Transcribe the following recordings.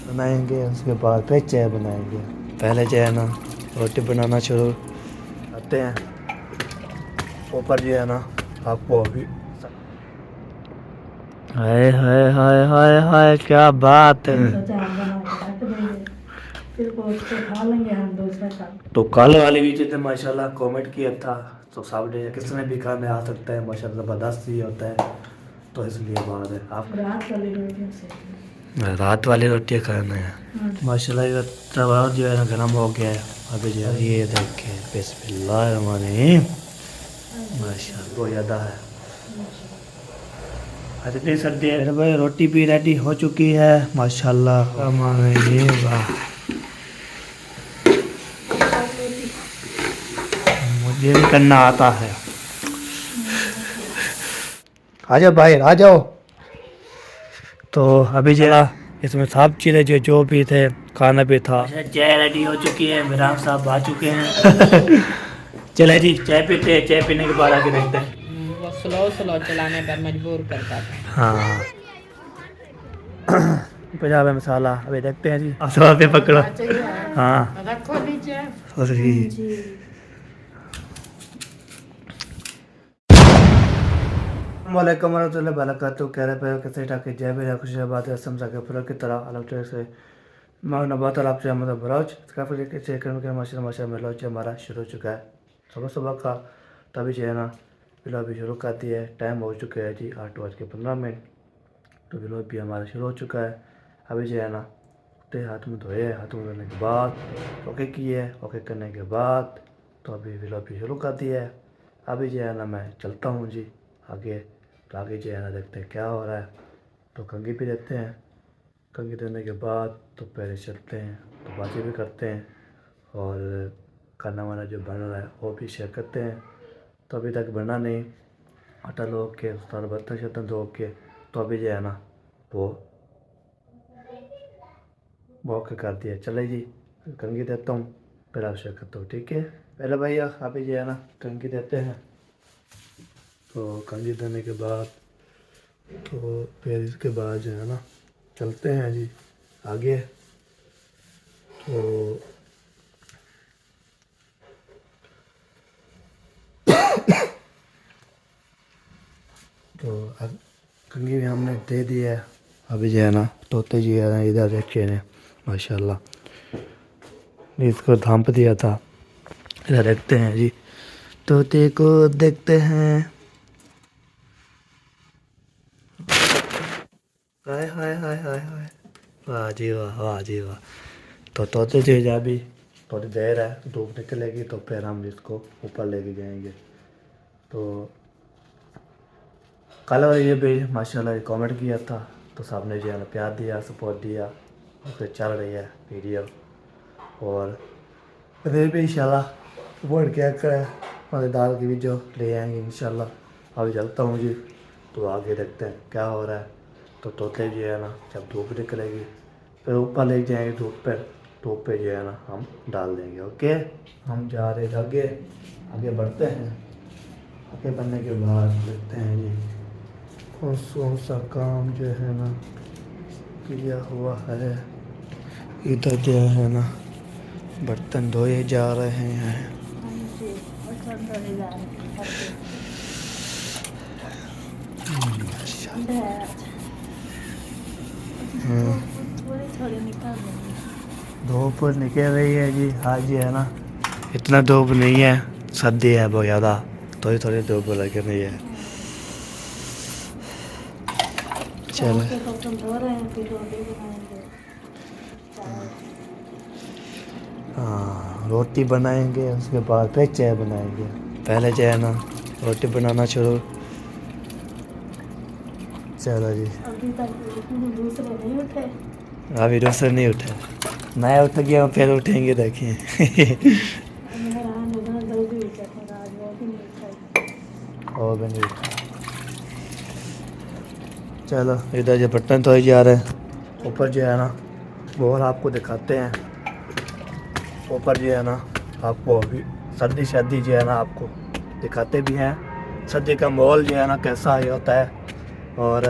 बनाएंगे, उसके बाद फिर चाय बनाएंगे। पहले जो है ना रोटी बनाना शुरू करते हैं। ऊपर जो है ना आपको अभी हाय हाय हाय हाय हाय क्या बात है। तो कल वाली वीडियो ने माशाल्लाह कमेंट किया था, तो सामने किसने भी खाने आ सकता है, माशाल्लाह ज़बरदस्त ही होता है। तो इसलिए बात है आप रात वाली रोटियाँ खाना है। माशाल्लाह ये तवा जो है ना गर्म हो गया है। अभी जो है ये देखें, बिस्मिल्लाहिर्रहमानिर्रहीम, माशाल्लाह बहुत ज़्यादा है। आज इतनी सर्दी है। मेरे भाई रोटी भी रेडी हो चुकी है माशाल्लाह। ये वाह, मुझे भी करना आता है। आ जाओ भाई आ जाओ। तो अभी जो इसमें सब चीज़ें जो भी थे, खाना भी था। चाय रेडी हो चुकी है, मेहरान साहब आ चुके हैं। चले जी चाय पीते हैं, चाय पीने के बाद आगे देखते हैं। वो स्लो स्लो चलाने पर मजबूर करता था। हाँ पंजाब है मसाला, अभी देखते हैं जी। आसवा पे पकड़ो। हाँ रखो नीचे। वालेकुम warahmatullahi wabarakatuh। कह रहे पे कैसे ठाके जय भी खुशाबाद है समझा के फुल की तरह अलग तरह से मैं नबात आप से मतलब बराज काफ़ी के करने के माशा माशा में लॉन्च हमारा शुरू हो चुका है सुबह सुबह का। तभी जो है ना बिलो भी शुरू कर दिया है। टाइम हो चुका है जी 8:15। तो बिलो भी हमारा शुरू हो चुका है। अभी जो है ना तो हाथ में धोए, हाथ में धोने के बाद ओके किए, ओके करने के बाद तो अभी बिलो भी शुरू कर दिया है। अभी जो है ना मैं चलता हूँ जी आगे। तो आगे जो है ना देखते हैं क्या हो रहा है। तो कंघी भी देते हैं, कंघी देने के बाद तो पहले चलते हैं, तो बातें भी करते हैं और खाना वाना जो बन रहा है वो भी शेयर करते हैं। तो अभी तक बना नहीं, आटा लो के सारे बर्तन शर्तन धो के तो अभी जो है ना वो के कर दिया। चले जी कंघी देता हूँ फिर आप शेयर करता हूँ, ठीक है। पहले भैया अभी जो है ना कंघी देते हैं। तो कंघी देने के बाद तो फिर इसके बाद जो है ना चलते हैं जी आगे। तो कंघी भी हमने दे दी है। अभी जो है ना तोते जी है ना इधर रखे ने माशाल्लाह, इसको थाम दिया था। इधर देखते हैं जी, तोते को देखते हैं। हाय हाय हाय हाय हाय, वाह जी वाह, वाह जी वाह। तो तोते जो है अभी थोड़ी देर है, धूप निकलेगी तो फिर हम इसको ऊपर लेके जाएंगे। तो कल ये भी माशाल्लाह कमेंट किया था, तो सबने जो है ना प्यार दिया, सपोर्ट दिया और फिर चल रही है वीडियो। और फिर भी इंशाल्लाह सपोर्ट क्या करें, मज़ेदार की वीडियो ले आएंगे इंशाल्लाह। अभी चलता हूँ जी, तो आगे देखते हैं क्या हो रहा है। तो तोते जो है ना जब धूप निकलेगी फिर ऊपर ले जाएंगे धूप पर, धूप पे जो है ना हम डाल देंगे। ओके हम जा रहे हैं आगे, आगे बढ़ते हैं। आगे बढ़ने के बाद देखते हैं जी कौन सा काम जो है ना किया हुआ है। इधर जो है ना बर्तन धोए जा रहे हैं। धूप निकल रही है जी आज जो है ना, इतना धूप नहीं है, सर्दी है बहुत ज़्यादा, थोड़ी थोड़ी धूप लग रही है। चलो हाँ रोटी बनाएंगे, उसके बाद फिर चाय बनाएंगे। पहले जो है ना रोटी बनाना शुरू। चलो जी अभी दूसरे नहीं उठे, नया उठ गया फिर उठेंगे देखिए। और भी नहीं उठा। चलो इधर जो बर्तन धोए जा रहे हैं। ऊपर जो है ना वो आपको दिखाते हैं। ऊपर जो है ना आपको अभी सर्दी सर्दी जो है ना आपको दिखाते भी हैं। सर्दी का माहौल जो है ना कैसा ही होता है। और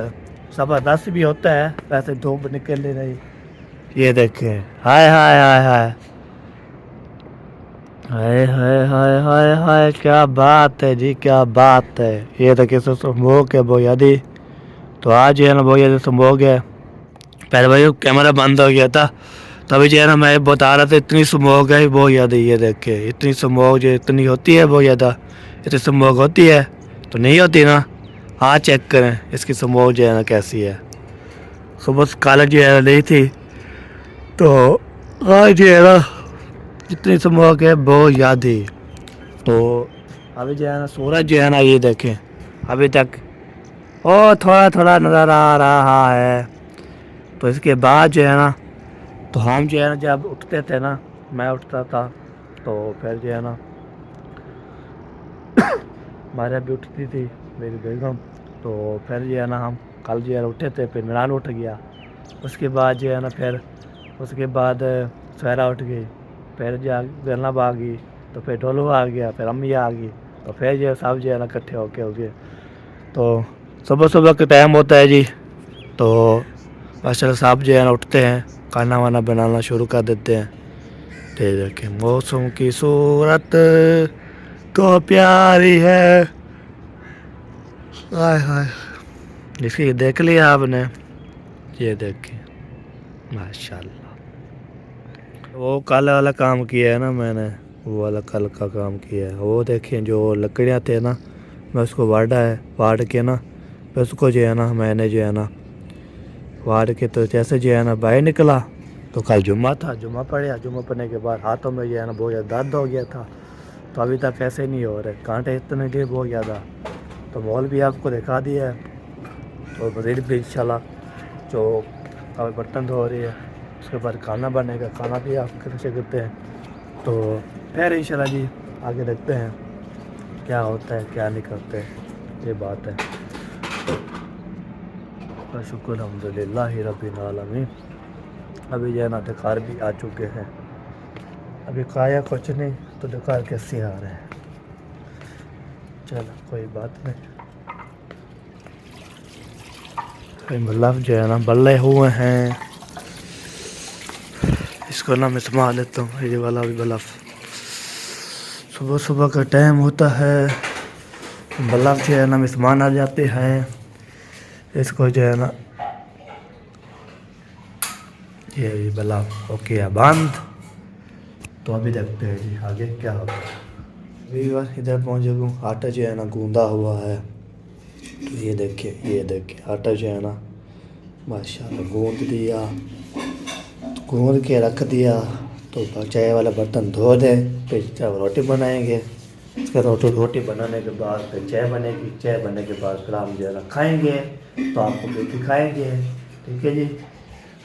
ज़बरदस्त भी होता है, वैसे धूप निकल रही। ये देखें, हाय हाय हाय हाय हाय हाय हाय हाय हाय, क्या बात है जी, क्या बात है। ये देखिए स्मोक है बहुत ज़्यादा। तो आज जो है ना बहुत ज़्यादा स्मोक है। पहले भाई कैमरा बंद हो गया था, तभी जो है ना मैं बता रहा था इतनी स्मोक है बहुत ज़्यादा। ये देखिए इतनी स्मोक जो इतनी होती है बहुत ज़्यादा, इतनी स्मोक होती है तो नहीं होती ना। हाँ चेक करें इसकी स्मोक जो है ना कैसी है। सुबह कॉलेज जो है नहीं थी, तो आज जो है ना इतनी स्मोक है बहुत ज़्यादा। तो अभी जो है ना सूरज जो है ना ये देखें अभी तक ओ थोड़ा थोड़ा नज़र आ रहा है। तो इसके बाद जो है ना, तो हम जो है ना जब उठते थे ना, मैं उठता था तो फिर जो है ना हमारे अभी उठती थी मेरी बेगम। तो फिर जो है ना हम कल जो है ना उठे थे, फिर इमरान उठ गया। उसके बाद जो है ना फिर उसके बाद सहरा उठ गई, फिर जैनब आ गई, तो फिर ढोलू आ गया, फिर अम्मी आ गई। तो फिर जो सब जो है ना इकट्ठे होके हो गए। तो सुबह सुबह का टाइम होता है जी, तो माशाल्लाह साहब जो है ना उठते हैं, खाना वाना बनाना शुरू कर देते हैं। तो देखें मौसम की सूरत तो प्यारी है, हाय हाय। इसकी देख लिया आपने, ये देखें माशाल्लाह। वो कल वाला काम किया है ना मैंने, वो वाला कल का काम किया है। वो देखें जो लकड़ियाँ थे ना, मैं उसको वाड़ के ना, फिर उसको जो है ना मैंने जो है ना वाड़ के, तो जैसे जो है ना बाहर निकला तो कल जुम्मा था, जुम्मा पढ़ा। जुम्मा पढ़ने के बाद हाथों में जो है ना बहुत ज़्यादा दर्द हो गया था। तो अभी तक ऐसे नहीं हो रहे, कांटे इतने थे बहुत ज़्यादा। तो मॉल भी आपको दिखा दिया है, और मज़ीद भी इंशाल्लाह जो अब बर्तन धो रही है, उसके बाद खाना बनेगा, खाना भी आप कैसे करते हैं। तो फिर इंशाल्लाह जी आगे देखते हैं क्या होता है क्या नहीं करते, ये बात है। शुक्र अल्हम्दुलिल्लाह रब्बिल आलमीन। अभी जो है ना डकार भी आ चुके हैं, अभी खाया कुछ नहीं तो डकार कैसे आ रहे हैं। चलो कोई बात नहीं। बल्लभ जो है ना बल्ले हुए हैं, इसको ना मैं संभाल लेता हूँ। ये वाला भी बल्लभ सुबह सुबह का टाइम होता है, बल्लभ जो है ना मेहमान आ जाते हैं। इसको जो है ना ये बल्लभ ओके है बंद। तो अभी देखते हैं जी आगे क्या होता है। अभी बस इधर पहुँच चुका हूँ। आटा जो है ना गूंदा हुआ है, तो ये देखिए आटा जो है ना माशाल्लाह गूंद दिया, गूंद के रख दिया। तो चाय वाला बर्तन धो दे, फिर जब रोटी बनाएंगे, उसके रोटी बनाने के बाद फिर चाय बनेगी। चाय बनने के बाद फिर हम जो है ना खाएँगे, तो आपको भी दिखाएँगे, ठीक है जी।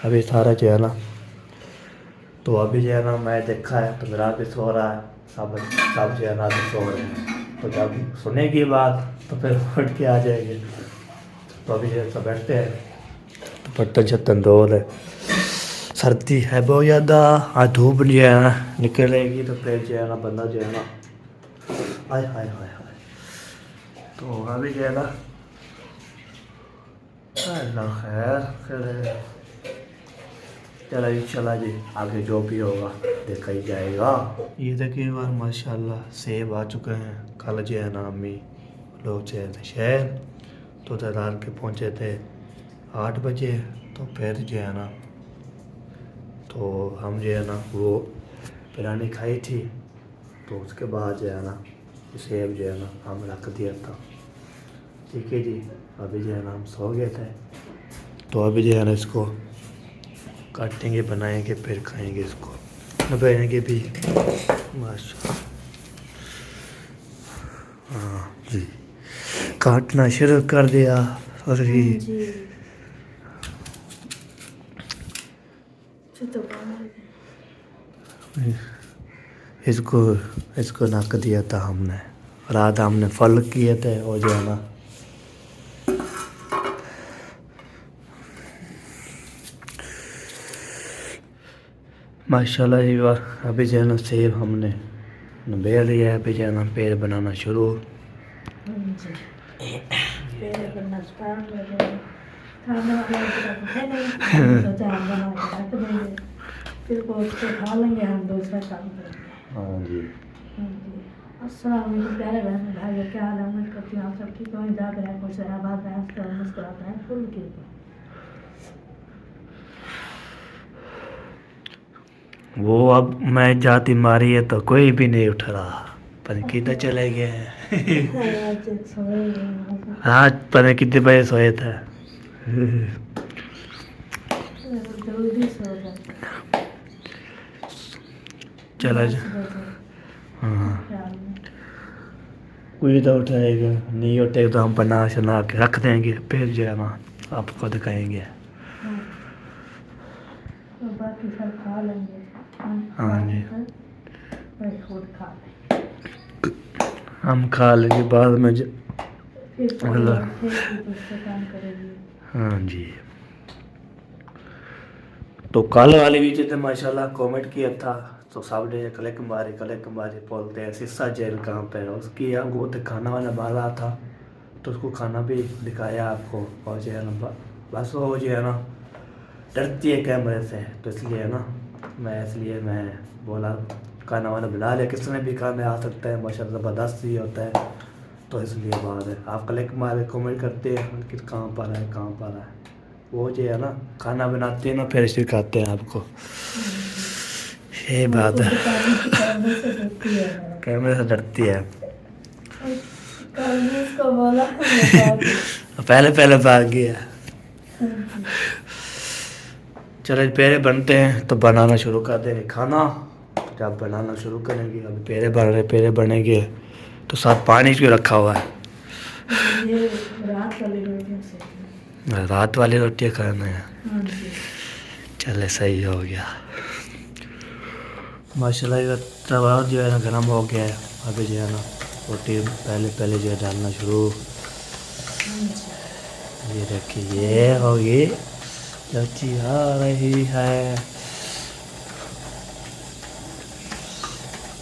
अभी सारा जो है ना, तो अभी जो है ना मैं देखा है तो मेरा भी सो रहा है, सब जो है ना अभी सो रहे हैं। तो जब सुनेगी बात तो फिर उठ के आ जाएंगे। तो अभी जो सब बैठते हैं, तो बर्तन शर्तन धो रहे। सर्दी है बहुत ज़्यादा, आज धूप जो है ना निकलेगी तो फिर जो है ना बंदा जो है ना हाय हाय हाय हाय। तो अभी जो है ना अल्लाह खैर करे, चलो इंशाल्लाह जी आगे जो भी होगा देखा ही जाएगा। ये देखिए बार माशाल्लाह सेब आ चुके हैं। कल जो है ना अम्मी लोग जो है शहर, तो दादार के पहुँचे थे 8 बजे। तो फिर जो है ना, तो हम जो है ना वो बिरयानी खाई थी, तो उसके बाद जो है ना सेब जो है ना हम रख दिया था, ठीक है जी। अभी जो है ना हम सो गए थे, तो अभी जो है ना इसको काटेंगे, बनाएंगे, फिर खाएंगे, इसको बनाएंगे भी माशा। हाँ जी, काटना शुरू कर दिया। और ही इसको नक दिया था हमने, रात हमने फल किए थे, और जो है ना माशाल्लाह ये बार अभी जो है ना सेब हमने बेल लिया है। अभी जो है ना पेड़ बनाना शुरू। खाने वाला इतना कुछ है नहीं, सोचा हम बना के रख देंगे, फिर वो उसको खा लेंगे, हम दूसरा काम करेंगे। हाँ जी। हाँ जी। अस्सलाम वालेकुम प्यारे बहन भाई, क्या हाल है? उम्मीद करती हूँ आप सब ठीक होंगे, जाते रहें, खुश रहें, आबाद रहें, हंसते रहें, मुस्कुराते रहें, फुल की वो अब मैं जाती मारी है तो कोई भी नहीं उठ रहा, पर किधर चले गए हैं। आज सोए हैं, आज पता कितने बजे सोए थे। जल्दी सो जाते हैं। चलो 10 जी। बजे हाँ, ख्याल में। कोई तो उठाएगा, नहीं उठेगा तो हम बना शना के रख देंगे, फिर जो है ना आपको दिखाएंगे। हाँ, तो बाकी सब खा लेंगे, हाँ जी। वही फूड खा लेंगे, हम खा लेंगे बाद में फिर अगला। फिर दूसरे काम करेंगे। हाँ जी। तो कल वाले वीडियो ने माशाल्लाह कमेंट किया था, तो सब ने कलेक्ट मारे बोलते हैं शीशा जेल कहाँ पे है उसकी, हमको तो खाना वाना मार रहा था, तो उसको खाना भी दिखाया आपको। और जो है ना बस वो जो है ना डरती है कैमरे से, तो इसलिए है ना मैं बोला खाना वाना बना लिया, किसने भी खाने आ सकता है, माशाल्लाह ज़बरदस्त ही होता है, तो इसलिए बात है। आप कलेक्ट मारे कमेंट करते हैं कि कहाँ पर है कहाँ पर है, वो जो है ना खाना बनाते हैं ना फिर इसलिए खाते हैं आपको, ये बात है। कैमरे से डरती है, कैमरे से डरती है, कल भी उसको बोला मैं पहले भाग गया। चलो पेड़े बनते हैं तो बनाना शुरू कर देंगे खाना, जब बनाना शुरू करेंगे। अभी पेड़े बनेंगे तो साथ पानी भी रखा हुआ है, ये रात वाली रोटियां सेकना। रात वाली रोटियाँ खाना है। हाँ जी। चले सही हो गया माशाल्लाह। ये तवा जो है ना गर्म हो गया है, अभी जो है ना रोटी पहले जो है डालना शुरू। ये देखिए ये होगी लच्छी आ रही है,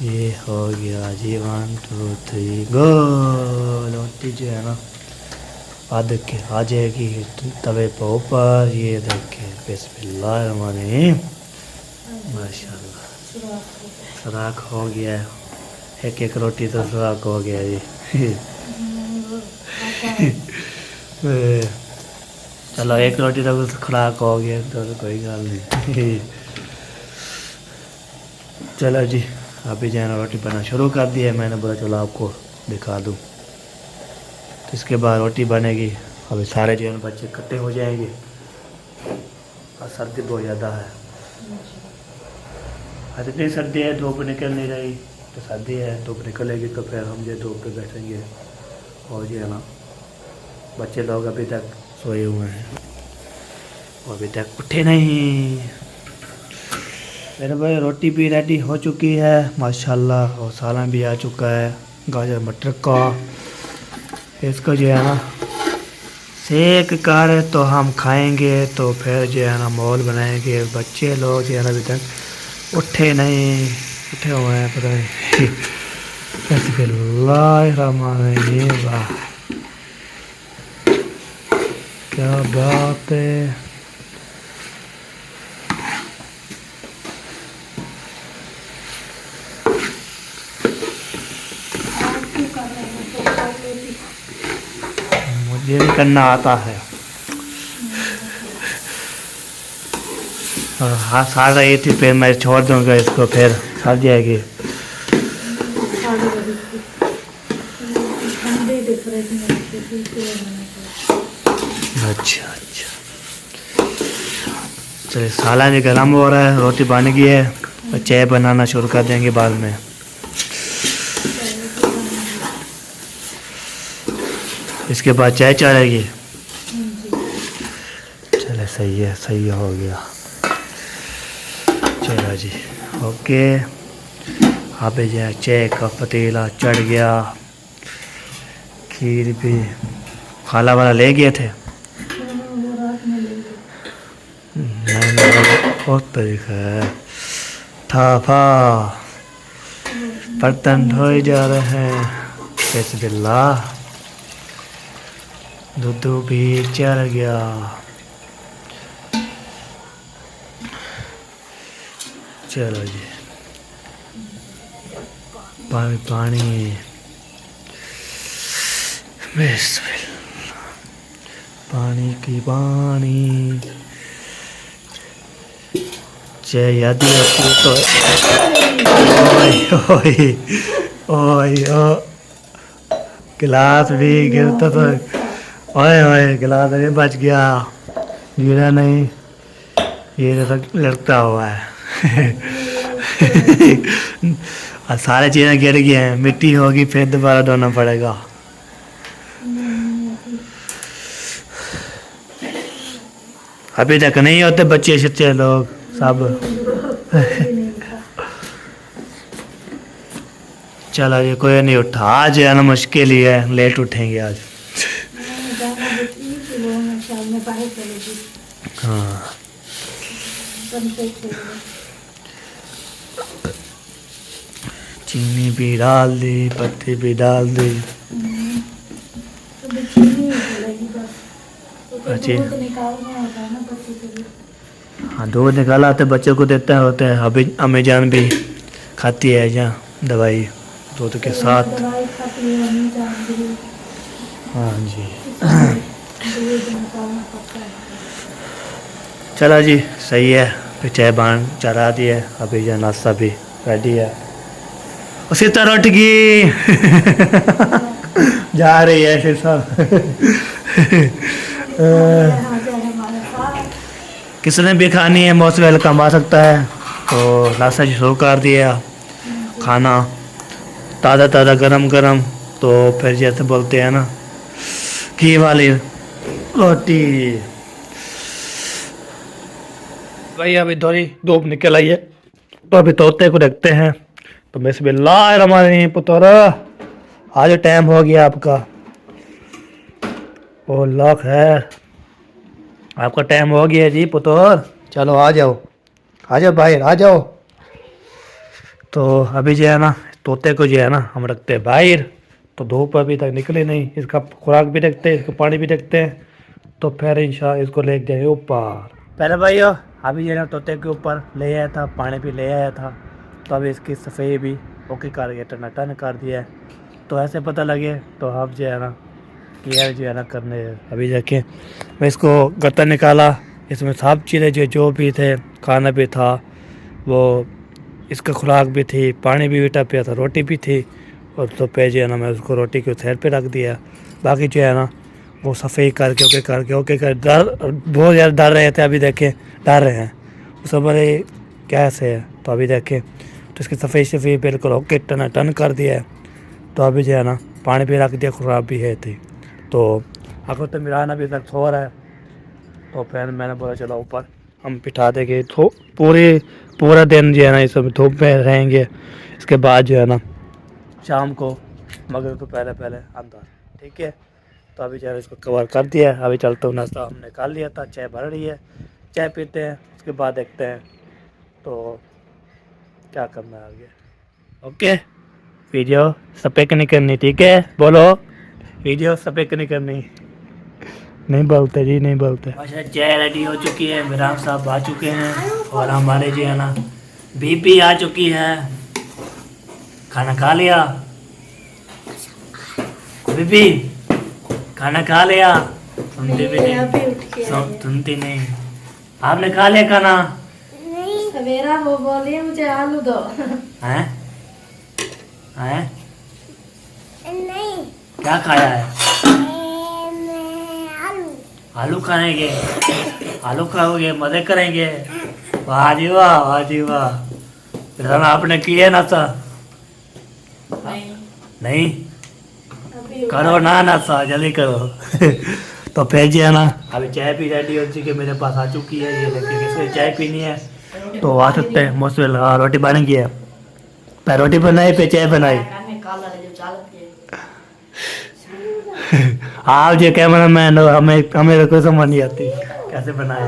ये हो गया जी 1 2 3 गो। रोटी जो है ना आधे के आ जाएगी तवे पर ऊपर, ये देखिए बिस्मिल्लाहिर्रहमानिर्रहीम, माशाल्लाह सुराख हो गया है, एक रोटी तो सुराख हो गया जी। चलो एक रोटी तो खुराक हो गया तो कोई गल नहीं। चलो जी अभी जो है ना रोटी बनाना शुरू कर दी है, मैंने बोला चलो आपको दिखा दूँ। तो इसके बाद रोटी बनेगी, अभी सारे जो है ना बच्चे इकट्ठे हो जाएंगे, और सर्दी बहुत ज़्यादा है, आज इतनी सर्दी है धूप निकल नहीं रही, तो सर्दी है धूप निकलेगी तो फिर हम जो धूप पे बैठेंगे। और जो है ना बच्चे लोग अभी तक सोए हुए हैं, वो अभी तक उठे नहीं। मेरे भाई रोटी भी रेडी हो चुकी है माशाल्लाह, और सालन भी आ चुका है गाजर मटर का। इसको जो है ना सेक कर तो हम खाएंगे, तो फिर जो है ना माहौल बनाएंगे। बच्चे लोग जो है ना अभी तक उठे नहीं, उठे हुए हैं पता नहीं। बिस्मिल्लाहिर्रहमानिर्रहीम, वाह क्या बात है। मुझे भी करना आता है, और हाँ साड़ रही थी, फिर मैं छोड़ दूंगा इसको, फिर सड़ जाएगी। अच्छा अच्छा, चलिए सालन भी गर्म हो रहा है, रोटी बन गई है, और चाय बनाना शुरू कर देंगे बाद में। इसके बाद चाय चढ़ेगी। चले सही है, सही हो गया। चलो जी ओके, अभी जो है चाय का पतीला चढ़ गया, खीर भी खाला वाला ले गए थे। बहुत तरीका है, थाफा बर्तन धोए जा रहे हैं, बिस्मिल्लाह। दूध भी चढ़ गया। चलो जी, पानी पानी बिस्मिल्लाह, पानी की पानी चाय यादी होती तो ओए ओए ओए ओ गिलास भी गिरता तो ओए ओए गिलास भी बच गया, गिरा नहीं, ये तो लड़ता हुआ है। और सारे चीज़ें गिर गए हैं, मिट्टी होगी फिर दोबारा धोना पड़ेगा। अभी तक नहीं होते बच्चे सच्चे लोग सब। चलो ये कोई नहीं उठा, आज है ना मुश्किल ही है, लेट उठेंगे आज। हाँ चीनी भी डाल दी, पत्ती भी डाल दी। अच्छी हाँ दूध निकाला तो बच्चों को देते होते हैं। अभी अम्मी जान भी खाती है यहाँ दवाई दूध के साथ। हाँ जी चलो जी सही है, फिर चाय बान चढ़ा दी है, अभी जो नाश्ता भी रेडी है। उसी तरह उठ गई जा रही है फिर सब। किसने भी खानी है मौसम वेलकम आ सकता है। तो नाश्ता शुरू कर दिया, खाना ताज़ा ताज़ा गरम गरम, तो फिर जैसे बोलते हैं ना घी वाली रोटी। भाई अभी थोड़ी धूप निकल आई है तो अभी तोते को देखते हैं। तो बिस्मिल्लाहिर्रहमानिर्रहीम पुत्र, आज टाइम हो गया आपका। ओ लाख है, आपका टाइम हो गया जी पुत्र, चलो आ जाओ बाहर आ जाओ। तो अभी जो है ना तोते को जो है ना हम रखते हैं बाहर, तो धूप अभी तक निकले नहीं, इसका खुराक भी रखते हैं, इसको पानी भी रखते हैं, तो फिर इंशाल्लाह इसको ले जाएंगे ऊपर। पहले भाइयों अभी जो है ना तोते के ऊपर ले आया था, पानी भी ले आया था, तो अभी इसकी सफ़ेद भी ओके कर दिया, टन कर दिया है। तो ऐसे पता लगे तो आप जो है ना केयर जो है ना करने। अभी देखें मैं इसको गर्तन निकाला, इसमें सब चीज़ें जो भी थे, खाना भी था, वो इसका खुराक भी थी, पानी भी बेटा पिया था, रोटी भी थी, और तो पे जो है ना मैं उसको रोटी के सैर पे रख दिया। बाकी जो है ना वो सफ़ेद करके ओके कर डर बहुत ज़्यादा डर रहे थे, अभी देखें डर रहे हैं उस बड़े कैसे है। तो अभी देखें तो इसकी सफ़ेद बिल्कुल ओके टन कर दिया है। तो अभी जो है ना पानी भी रख दिया, खुराक भी है थी। तो अगर तो मिरान अभी तक सो रहा है, तो फिर मैंने बोला चलो ऊपर हम बिठा देंगे, तो पूरा दिन जो है ना इस धूप में रहेंगे। इसके बाद जो है ना शाम को मगर तो पहले अंदर, ठीक है। तो अभी जो है इसको कवर कर दिया है। अभी चलता हूँ, नाश्ता हमने कर लिया था, चाय भर रही है, चाय पीते हैं, उसके बाद देखते हैं तो क्या करना है आगे। ओके वीडियो सपेक नहीं करनी, ठीक है, बोलो वीडियो सपेक नहीं करनी। नहीं बोलते जी, नहीं बोलते। अच्छा चाय रेडी हो चुकी है, मेहरान साहब आ चुके हैं, और हमारे जो है ना बीबी आ चुकी है। खाना खा लिया बीबी, खाना खा लिया? सुनती भी नहीं, सुनती नहीं। आपने खा लिया खाना? नहीं सवेरा वो बोली मुझे आलू दो। हैं हैं नहीं क्या खाया है? आलू खाएंगे, आलू खाओगे, मजे करेंगे। वाह जी वाह, वाह जी वाह। फिर आपने किया नाश्ता? नहीं करो ना नाश्ता, जल्दी करो। तो फिर जो है ना अभी चाय भी रेडी हो चुकी है, मेरे पास आ चुकी है। ये लेके किसी चाय पीनी है तो आ सकते हैं। मुश्किल रोटी बन गई है, पर रोटी बनाई पे चाय बनाई। आप जो कैमरा मैन हो, हमें तो कोई समझ नहीं आती कैसे बनाए।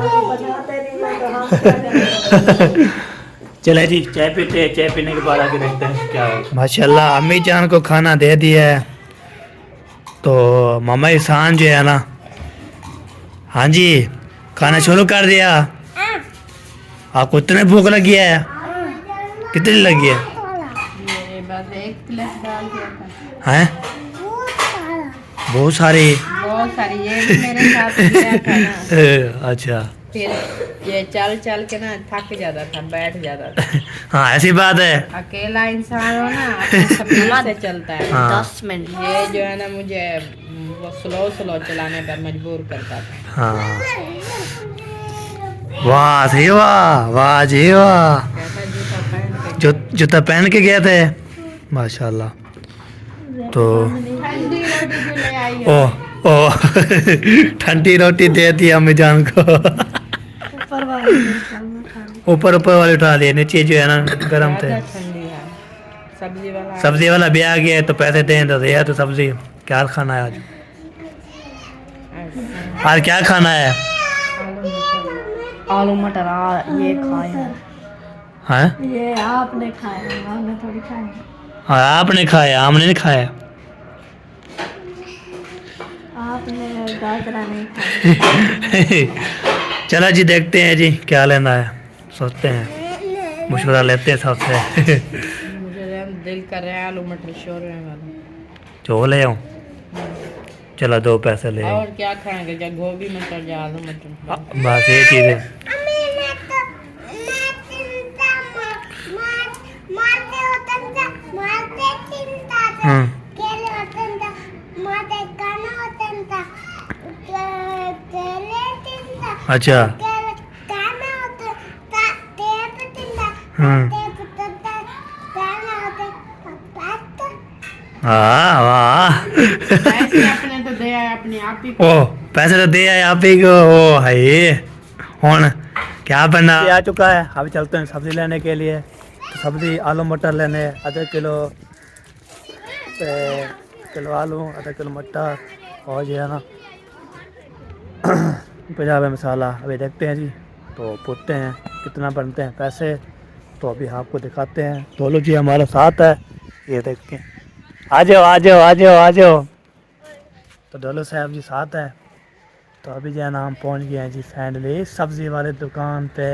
चले जी चाय पीते हैं, चाय पीने के बाद आके देखते हैं क्या है। माशाल्लाह अम्मी जान को खाना दे दिया है। तो मामा ईशान जो है ना, हाँ जी खाना शुरू कर दिया। आपको इतने भूख लगी है? कितनी लगी है? ये बस एक प्लेट डाल दिया था। हैं? बहुत सारी। बहुत सारी, ये भी मेरे साथ किया था ना। अच्छा। फिर ये चल चल के ना थक जाता था, बैठ जाता था। हाँ ऐसी बात है। अकेला इंसान हो ना, अपने स्पीड से चलता है। हाँ। 10 मिनट। ये जो है ना मुझे वो स्लो स्लो चलाने पर मजबूर करता था। हाँ। वाह जी वाह, वाह जी वाह। कैसा जूता पहन जो जूता पहन के गए थे माशाल्लाह। तो ठंडी रोटी जो ले आई ओ हो। ओ ठंडी रोटी दे दी अम्मी जान को। ऊपर वाले में खाना। ऊपर ऊपर वाले उठा दिए, नीचे जो है ना गरम थे। ज्यादा ठंडी है। सब्जी वाला सब्जी वाला भी आ गया तो पैसे दें तो दिया। तो सब्जी क्या खाना है आज? आज क्या खाना है? आलू मटर ये खाए हैं। हैं? ये आपने खाए हैं, हमने थोड़ी खाए हैं। हाँ आपने खाया, हमने नहीं खाया। आपने गाजरा नहीं खाए। चलो जी देखते हैं जी क्या लेना है, सोचते हैं, मशवरा लेते हैं सबसे। मुझे दिल कर रहा है आलू मटर शोरमे वाला। जो ले आऊँ? चलो 2 पैसे ले आऊँ। और क्या खाएंगे, या गोभी मटर या आलू मटर? बस ये चीज़ है। हम्म। अच्छा। हाँ वाह। पैसे अपने तो दे आए अपने आप ही। ओ पैसे तो दे आए आप ही को। ओ है हुन क्या बनना आ चुका है। अभी चलते हैं सब्जी लेने के लिए। तो सब्जी आलू मटर लेने, आधा किलो आलू, आधा किलो मटर, और जो है ना 50 मसाला। अभी देखते हैं जी, तो पूछते हैं कितना बनते हैं पैसे। तो अभी आपको दिखाते हैं। दोनों जी हमारे साथ है, ये देखते हैं। आ जाओ आ जाओ आ जाओ आ जाओ। तो डोलो साहब जी साथ है। तो अभी जो है ना हम पहुंच गए हैं जी फाइनली सब्जी वाले दुकान पे।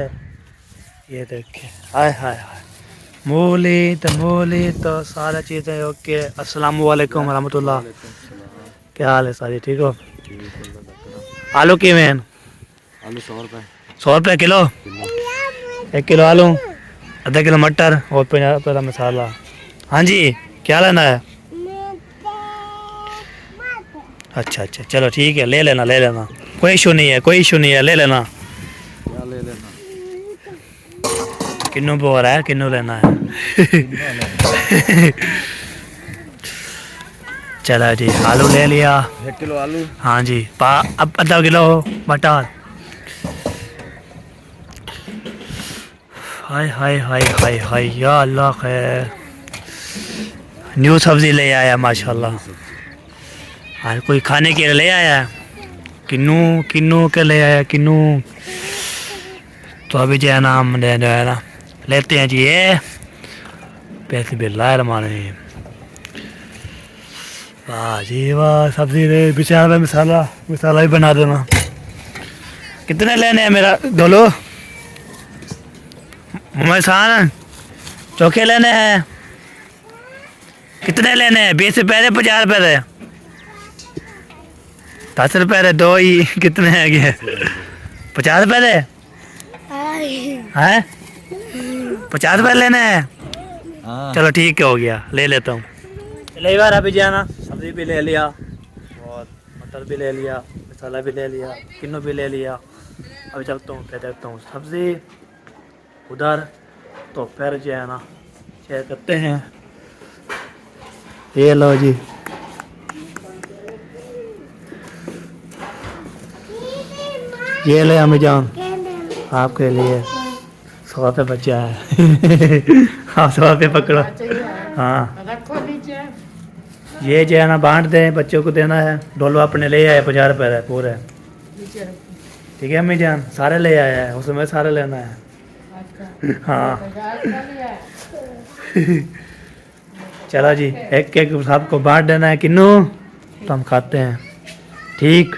ये देखिए, हाय हाय हाय, मूली तो सारी चीज़ें ओके। अस्सलाम वालेकुम रहमतुल्लाह। क्या हाल है सारी, ठीक हो? आलू की मैन आलू 100 रुपये। 100 रुपये किलो। 1 किलो आलू, आधा किलो मटर और 50 रुपये का मसाला। हाँ जी, क्या लेना है? अच्छा अच्छा चलो ठीक है, ले लेना ले लेना, कोई इशू नहीं है, कोई इशू नहीं है, ले लेना। क्या ले लेना? किन्नू बोल रहा है, किन्नू लेना है। चलो जी, आलू ले लिया। 1 किलो आलू। हाँ जी, अब आधा किलो मटर। हाय हाय हाय हाय हाय, या अल्लाह खैर, न्यू सब्जी ले आया माशाल्लाह। हाँ कोई खाने के लिए ले आया, किन्नू के ले आया किन्नू। तो अभी जो है ना हम लेते हैं जी ये पैसे बिल्ला रमाने। वाह जी वाह, सब्जी ले बेचारा, मसाला भी बना देना। कितने लेने हैं मेरा दोलो? मसान चोखे लेने हैं? कितने लेने हैं? 20 रुपये 50 रुपये? 10 रुपये दो ही, कितने हैं ये? 50 रुपये दे हैं? 50 रुपये लेने हैं? हाँ। चलो ठीक है, हो गया, ले लेता हूँ। चलो बार अभी जाना, सब्जी भी ले लिया और मटर भी ले लिया, मसाला भी ले लिया, किन्नू भी ले लिया। अभी चलता हूँ, फिर देखता हूँ सब्जी उधर। तो फिर जो है ना शेयर करते हैं। ये लो जी, ये ले अम्मी जान आपके लिए 100 रुपये बचा है। हाँ 100 रुपये पकड़ो। हाँ रखो नीचे। ये जो है ना बांट दें, बच्चों को देना है। डोलो अपने ले आए 50 रुपये पूरे, नीचे रखो। ठीक है अम्मी जान, सारे ले आया है, उसमें सारे लेना है। अच्छा। हाँ 50 का लिया है। चलो जी, एक एक सबको बांट देना है किन्नू, तो हम खाते हैं, ठीक।